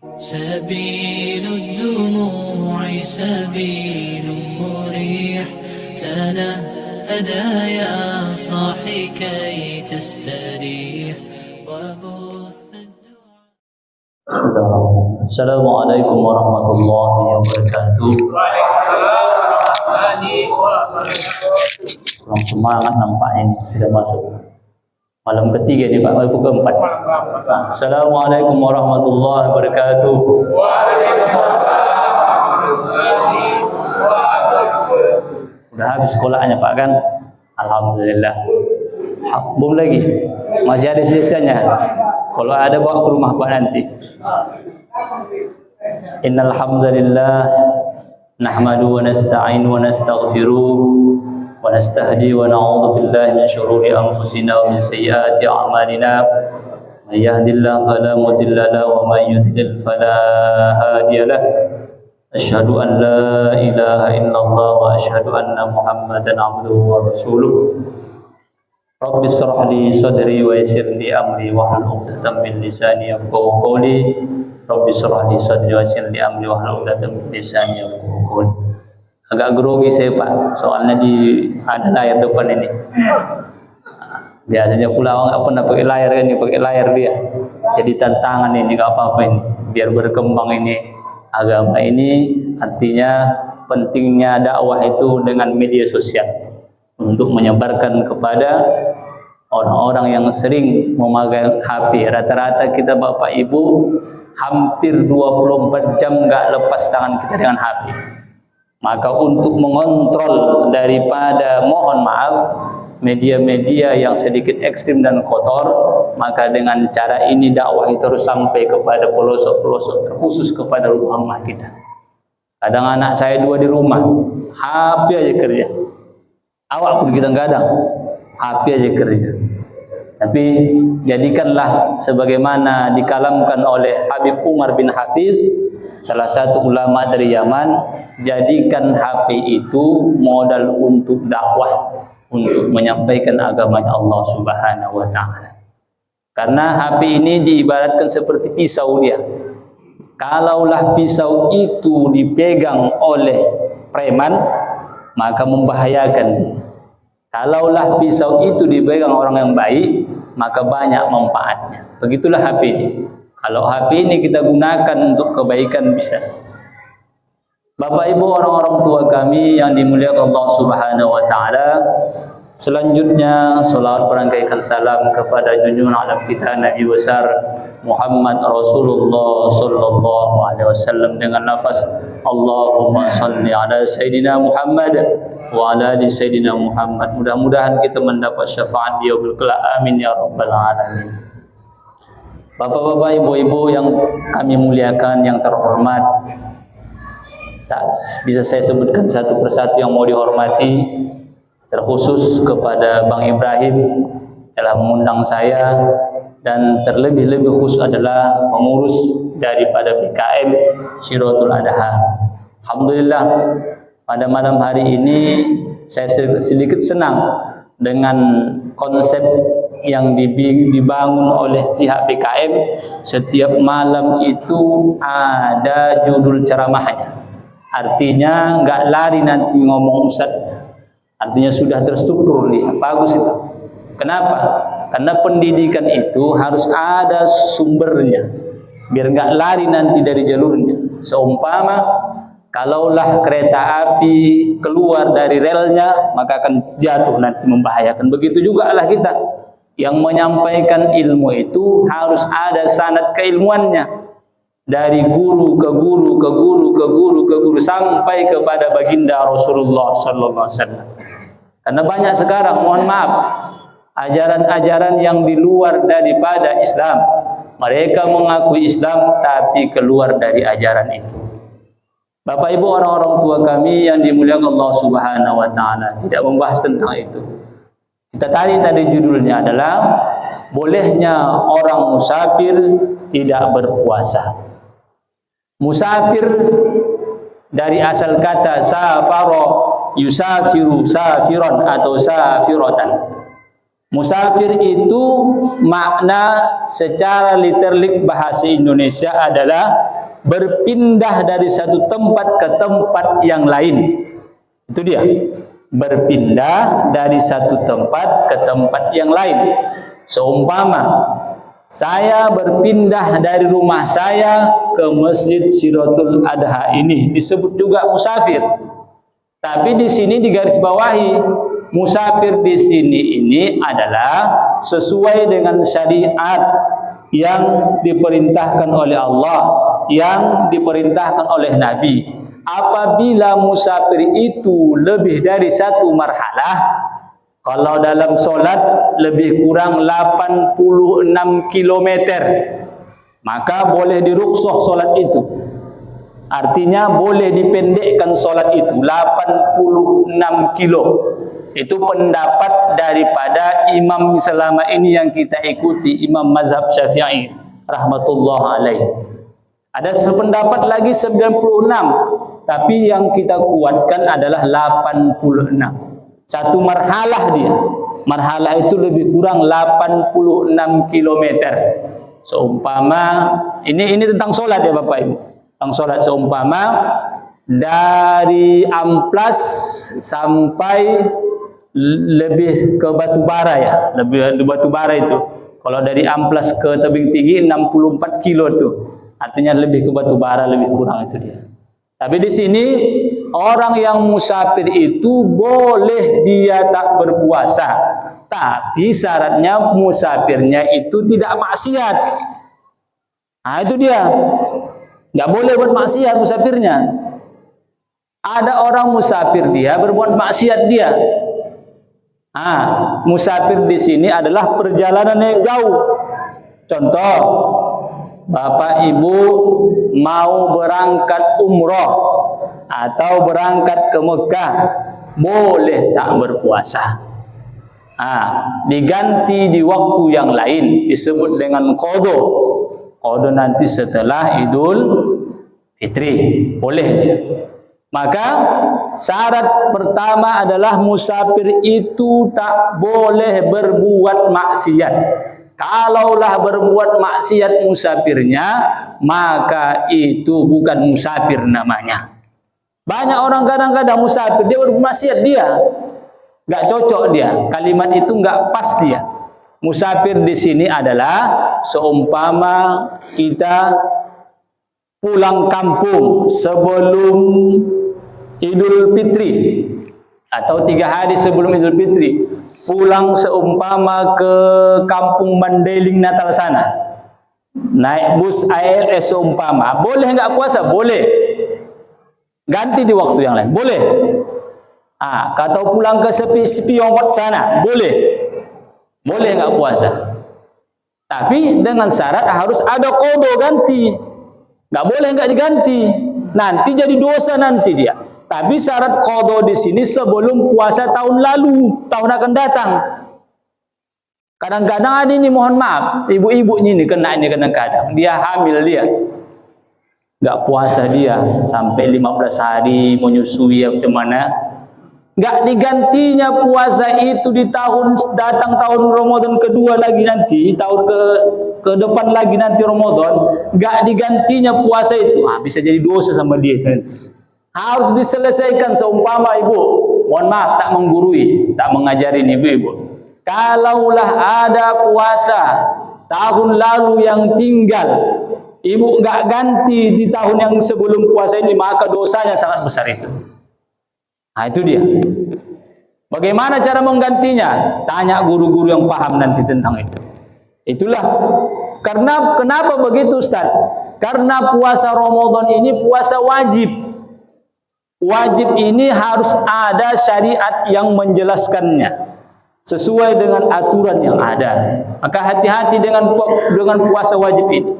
سبيل الدموع سبيل مريح تنهدى يا صاحي كي تستريح وبث Assalamualaikum warahmatullahi wabarakatuh. Kurang semangat nampak ini sudah masuk malam ketiga nih Pak, malam keempat. Assalamualaikum warahmatullahi wabarakatuh. Udah habis sekolahnya Pak kan? Alhamdulillah. Belum lagi, masih ada sisanya. Kalau ada bawa ke rumah Pak nanti. Innal hamdalillah nahmadu wa nasta'inu wa nastaghfiruh wa nastahdi wa na'udzu billahi min syururi anfusina wa min sayyiati a'malina. May yahdihillahu fala mudilla lahu wa may yudlil fala hadiyalah. Asyhadu an la ilaha illallah wa asyhadu anna Muhammadan abduhu wa rasuluh. Rabbi shrah li sadri wa yassir li amri wahlul 'uqdatam min lisani yafqahu qawli. Rabbi shrah li sadri wa yassir li amri wahlul 'uqdatam min lisani yafqahu qawli. Agak grogi saya Pak, soalnya ada layar depan ini. Biasanya pula orang nggak pernah pakai layar ini, pakai layar dia. Jadi tantangan ini nggak apa-apa ini, biar berkembang ini agama ini. Artinya pentingnya dakwah itu dengan media sosial untuk menyebarkan kepada orang-orang yang sering memakai HP. Rata-rata kita Bapak Ibu hampir 24 jam nggak lepas tangan kita dengan HP. Maka untuk mengontrol daripada, mohon maaf, media-media yang sedikit ekstrim dan kotor, maka dengan cara ini dakwah itu harus sampai kepada pelosok-pelosok, terkhusus kepada rumah kita. Kadang anak saya 2 di rumah, HP aja kerja. Awak pun kita kadang HP aja kerja. Tapi jadikanlah sebagaimana dikalamkan oleh Habib Umar bin Hafiz, salah satu ulama dari Yaman, jadikan HP itu modal untuk dakwah, untuk menyampaikan agamanya Allah Subhanahu wa taala. Karena HP ini diibaratkan seperti pisau dia. Kalaulah pisau itu dipegang oleh preman, maka membahayakan. Kalaulah pisau itu dipegang orang yang baik, maka banyak manfaatnya. Begitulah HP ini. Kalau HP ini kita gunakan untuk kebaikan bisa. Bapak Ibu, orang-orang tua kami yang dimuliakan Allah Subhanahu wa taala, selanjutnya salawat berangkaikan salam kepada junjungan alam kita Nabi besar Muhammad Rasulullah sallallahu alaihi wasallam dengan lafaz Allahumma shalli ala sayidina Muhammad wa ala ali sayidina Muhammad. Mudah-mudahan kita mendapat syafaat dia kelak. Amin ya rabbal alamin. Bapak-bapak, ibu-ibu yang kami muliakan, yang terhormat, tak bisa saya sebutkan satu persatu yang mau dihormati, terkhusus kepada Bang Ibrahim telah mengundang saya, dan terlebih-lebih khusus adalah pengurus daripada PKM Syiratul Adha. Alhamdulillah, pada malam hari ini saya sedikit senang dengan konsep yang dibangun oleh pihak PKM. Setiap malam itu ada judul ceramahnya. Artinya nggak lari nanti ngomong Ustaz. Artinya sudah terstruktur nih, bagus itu. Kenapa? Karena pendidikan itu harus ada sumbernya, biar nggak lari nanti dari jalurnya. Seumpama kalaulah kereta api keluar dari relnya, maka akan jatuh nanti, membahayakan. Begitu juga lah kita yang menyampaikan ilmu itu harus ada sanad keilmuannya, dari guru ke guru ke guru ke guru ke guru sampai kepada baginda Rasulullah sallallahu alaihi wasallam. Karena banyak sekarang, mohon maaf, ajaran-ajaran yang di luar daripada Islam. Mereka mengakui Islam tapi keluar dari ajaran itu. Bapak Ibu, orang-orang tua kami yang dimuliakan Allah Subhanahu wa taala, tidak membahas tentang itu. Kita tadi judulnya adalah bolehnya orang musafir tidak berpuasa. Musafir dari asal kata safaro yusafiru safiron atau safiratan. Musafir itu makna secara literal bahasa Indonesia adalah berpindah dari satu tempat ke tempat yang lain. Itu dia. Berpindah dari satu tempat ke tempat yang lain. Seumpama saya berpindah dari rumah saya ke Masjid Syiratul Adha, ini disebut juga musafir. Tapi di sini digarisbawahi, musafir di sini ini adalah sesuai dengan syariat yang diperintahkan oleh Allah, yang diperintahkan oleh Nabi. Apabila musafir itu lebih dari satu marhalah, kalau dalam solat lebih kurang 86 km, maka boleh dirukhsah solat itu. Artinya boleh dipendekkan solat itu 86 kilo. Itu pendapat daripada imam selama ini yang kita ikuti, Imam Mazhab Syafi'i rahmatullah alaih. Ada sependapat lagi 96, tapi yang kita kuatkan adalah 86. Satu marhalah dia. Marhalah itu lebih kurang 86 km. Seumpama ini tentang solat ya Bapak Ibu. Tentang solat, seumpama dari Amplas sampai lebih ke Batubara ya, lebih di Batubara itu. Kalau dari Amplas ke Tebing Tinggi 64 kilo tuh. Artinya lebih ke Batubara, lebih kurang itu dia. Tapi di sini orang yang musafir itu boleh dia tak berpuasa, tapi syaratnya musafirnya itu tidak maksiat. Nah itu dia, nggak boleh buat maksiat musafirnya. Ada orang musafir dia berbuat maksiat dia. Musafir di sini adalah perjalanan yang jauh. Contoh, Bapak Ibu mau berangkat umroh atau berangkat ke Mekah, boleh tak berpuasa. Diganti di waktu yang lain, disebut dengan qadha. Qadha nanti setelah Idul Fitri, boleh dia. Maka syarat pertama adalah musafir itu tak boleh berbuat maksiat. Kalaulah berbuat maksiat musafirnya, maka itu bukan musafir namanya. Banyak orang kadang-kadang musafir dia berbuat maksiat dia, nggak cocok dia. Kalimat itu nggak pas dia. Musafir di sini adalah seumpama kita pulang kampung sebelum Idul Fitri atau 3 hari sebelum Idul Fitri, pulang seumpama ke kampung Mandailing Natal sana, naik bus ARS seumpama, boleh nggak puasa? Boleh. Ganti di waktu yang lain, boleh. Atau pulang ke Spiongot sana, boleh. Boleh nggak puasa. Tapi dengan syarat harus ada qadha ganti. Nggak boleh nggak diganti. Nanti jadi dosa nanti dia. Tapi syarat qadha di sini sebelum puasa tahun lalu, tahun akan datang. Kadang-kadang ada ini, mohon maaf, ibu-ibu ini kena ini kadang-kadang. Dia hamil dia. Nggak puasa dia sampai 15 hari menyusui atau mana. Nggak digantinya puasa itu di tahun datang, tahun Ramadan kedua lagi nanti, tahun ke depan lagi nanti Ramadan, nggak digantinya puasa itu, bisa jadi dosa sama dia itu. Harus diselesaikan. Seumpama ibu, mohon maaf tak menggurui, tak mengajarin ibu-ibu, kalaulah ada puasa tahun lalu yang tinggal, ibu nggak ganti di tahun yang sebelum puasa ini, maka dosanya sangat besar itu. Itu dia. Bagaimana cara menggantinya? Tanya guru-guru yang paham nanti tentang itu. Itulah. Kenapa begitu Ustaz? Karena puasa Ramadan ini puasa wajib. Wajib ini harus ada syariat yang menjelaskannya sesuai dengan aturan yang ada. Maka hati-hati dengan puasa wajib ini.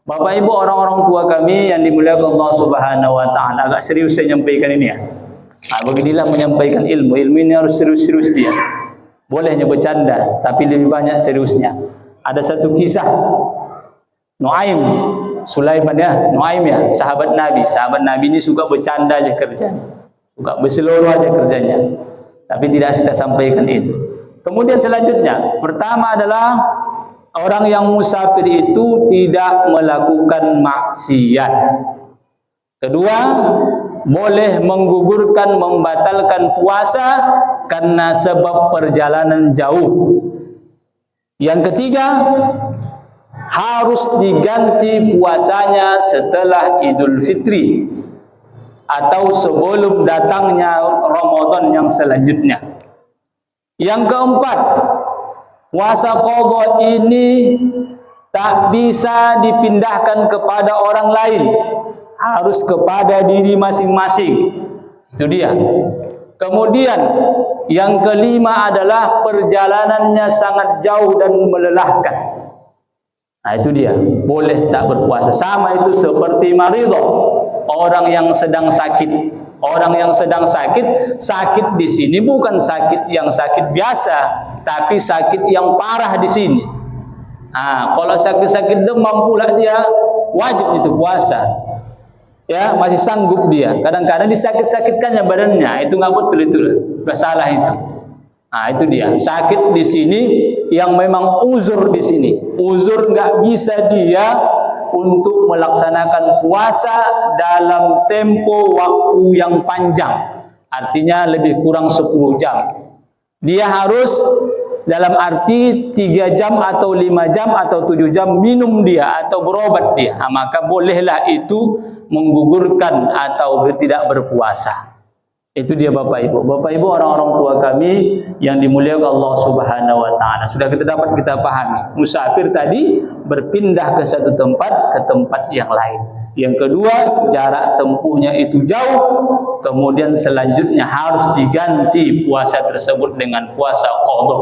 Bapak Ibu, orang-orang tua kami yang dimuliakan Allah Subhanahu wa taala, agak serius saya nyampaikan ini ya. Beginilah menyampaikan ilmu. Ilmu ini harus serius-serius dia. Bolehnya bercanda, tapi lebih banyak seriusnya. Ada satu kisah Nuaim Sulaiman ya, Nuaim ya, sahabat Nabi. Sahabat Nabi ini suka bercanda aja kerjanya, suka berseluruh aja kerjanya. Tapi tidak kita sampaikan itu. Kemudian selanjutnya, pertama adalah orang yang musafir itu tidak melakukan maksiat. Kedua, boleh menggugurkan, membatalkan puasa karena sebab perjalanan jauh. Yang ketiga, harus diganti puasanya setelah Idul Fitri atau sebelum datangnya Ramadan yang selanjutnya. Yang keempat, puasa qadha ini tak bisa dipindahkan kepada orang lain, harus kepada diri masing-masing. Itu dia. Kemudian yang kelima adalah perjalanannya sangat jauh dan melelahkan. Nah itu dia, boleh tak berpuasa. Sama itu seperti maridah, orang yang sedang sakit. Orang yang sedang sakit, sakit di sini bukan sakit yang sakit biasa, tapi sakit yang parah di sini. Nah, kalau sakit-sakit demam pula dia wajib itu puasa. Ya, masih sanggup dia. Kadang-kadang disakit-sakitkannya badannya, itu nggak betul itu, nggak salah itu. Nah, itu dia. Sakit di sini yang memang uzur di sini. Uzur nggak bisa dia untuk melaksanakan puasa dalam tempo waktu yang panjang. Artinya lebih kurang 10 jam. Dia harus dalam arti 3 jam atau 5 jam atau 7 jam minum dia atau berobat dia. Nah, maka bolehlah itu menggugurkan atau tidak berpuasa. Itu dia Bapak Ibu. Bapak Ibu, orang-orang tua kami yang dimuliakan Allah Subhanahu wa taala. Sudah kita pahami. Musafir tadi berpindah ke satu tempat ke tempat yang lain. Yang kedua, jarak tempuhnya itu jauh. Kemudian selanjutnya harus diganti puasa tersebut dengan puasa qadha.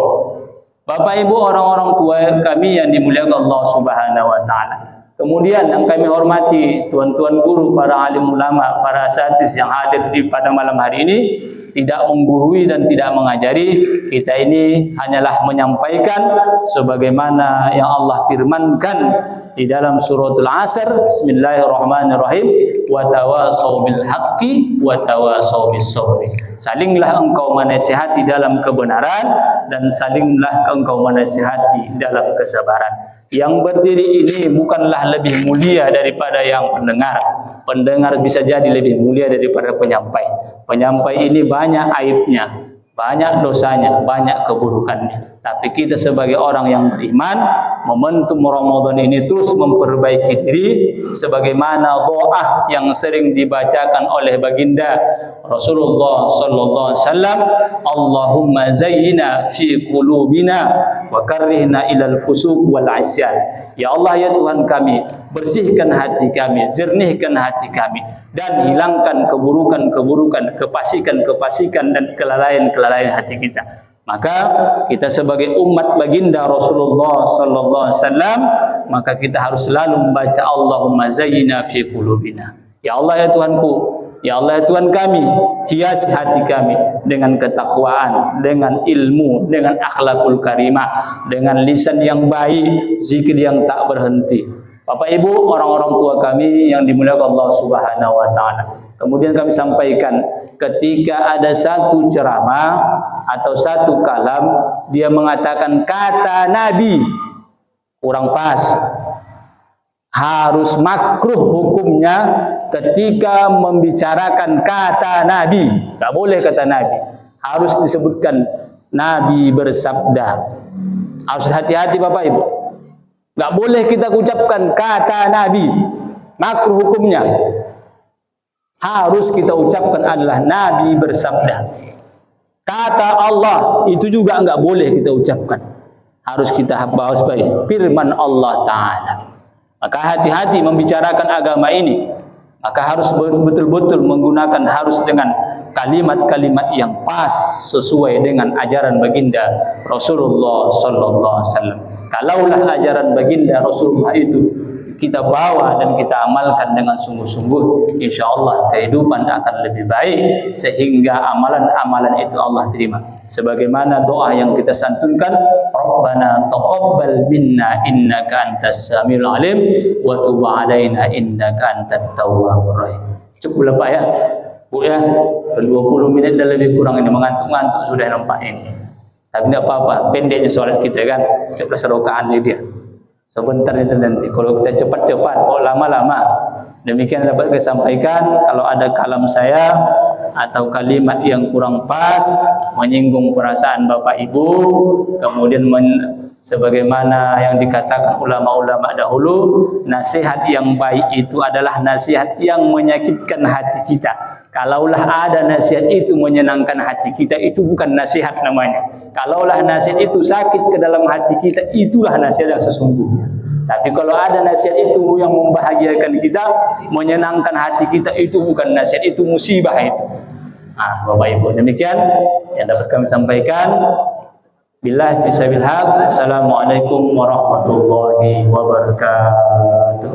Bapak Ibu, orang-orang tua kami yang dimuliakan Allah Subhanahu wa taala. Kemudian yang kami hormati tuan-tuan guru, para alim ulama, para asatiz yang hadir pada malam hari ini, tidak menggurui dan tidak mengajari. Kita ini hanyalah menyampaikan sebagaimana yang Allah firmankan di dalam suratul Asr. Bismillahirrahmanirrahim. Wa tawasau bil haqqi wa tawasau bis sabri. Salinglah engkau menasihati dalam kebenaran dan salinglah engkau menasihati dalam kesabaran. Yang berdiri ini bukanlah lebih mulia daripada yang pendengar. Pendengar bisa jadi lebih mulia daripada penyampai. Penyampai ini banyak aibnya, banyak dosanya, banyak keburukannya. Tapi kita sebagai orang yang beriman, momentum Ramadan ini terus memperbaiki diri sebagaimana doa yang sering dibacakan oleh baginda Rasulullah sallallahu alaihi wasallam, Allahumma zayyina fi qulubina wa karrihna ilal fusuq wal isyan. Ya Allah, ya Tuhan kami, bersihkan hati kami, jernihkan hati kami, dan hilangkan keburukan-keburukan, kefasikan dan kelalaian-kelalaian hati kita. Maka kita sebagai umat baginda Rasulullah sallallahu alaihi wasallam, maka kita harus selalu membaca Allahumma zayyina fi qulubina. Ya Allah, ya Tuhanku, ya Allah, ya Tuhan kami, hiasi hati kami dengan ketakwaan, dengan ilmu, dengan akhlakul karimah, dengan lisan yang baik, zikir yang tak berhenti. Bapak Ibu, orang-orang tua kami yang dimuliakan Allah Subhanahu wa taala. Kemudian kami sampaikan, ketika ada satu ceramah atau satu kalam, dia mengatakan kata Nabi, kurang pas. Harus makruh hukumnya ketika membicarakan kata Nabi. Tak boleh kata Nabi. Harus disebutkan Nabi bersabda. Harus hati-hati Bapak Ibu. Tak boleh kita ucapkan kata Nabi. Makruh hukumnya. Harus kita ucapkan adalah Nabi bersabda. Kata Allah itu juga enggak boleh kita ucapkan. Harus kita bahas baik firman Allah Ta'ala. Maka hati-hati membicarakan agama ini. Maka harus betul-betul menggunakan harus dengan kalimat-kalimat yang pas sesuai dengan ajaran baginda Rasulullah sallallahu alaihi wasallam. Kalaulah ajaran baginda Rasulullah itu kita bawa dan kita amalkan dengan sungguh-sungguh, insyaallah kehidupan akan lebih baik sehingga amalan-amalan itu Allah terima. Sebagaimana doa yang kita santunkan, Rabbana taqabbal minna innaka antas samiul alim wa tub alaina innaka antat tawwabur rahim. Cukup Pak ya. Bu ya, 20 menit dan lebih kurang ini, mengantuk-ngantuk sudah nampak ini. Tapi tidak apa-apa, pendeknya sholat kita kan 11 rakaat dia. Sebentar itu nanti. Kalau kita cepat-cepat, kok lama-lama. Demikian dapat saya sampaikan. Kalau ada kalam saya atau kalimat yang kurang pas, menyinggung perasaan Bapak Ibu, kemudian sebagaimana yang dikatakan ulama-ulama dahulu, nasihat yang baik itu adalah nasihat yang menyakitkan hati kita. Kalaulah ada nasihat itu menyenangkan hati kita, itu bukan nasihat namanya. Kalaulah nasihat itu sakit ke dalam hati kita, itulah nasihat yang sesungguhnya. Tapi kalau ada nasihat itu yang membahagiakan kita, menyenangkan hati kita, itu bukan nasihat, itu musibah itu. Nah, Bapak Ibu, demikian yang dapat kami sampaikan. Billahi fisabilil haq. Assalamualaikum warahmatullahi wabarakatuh.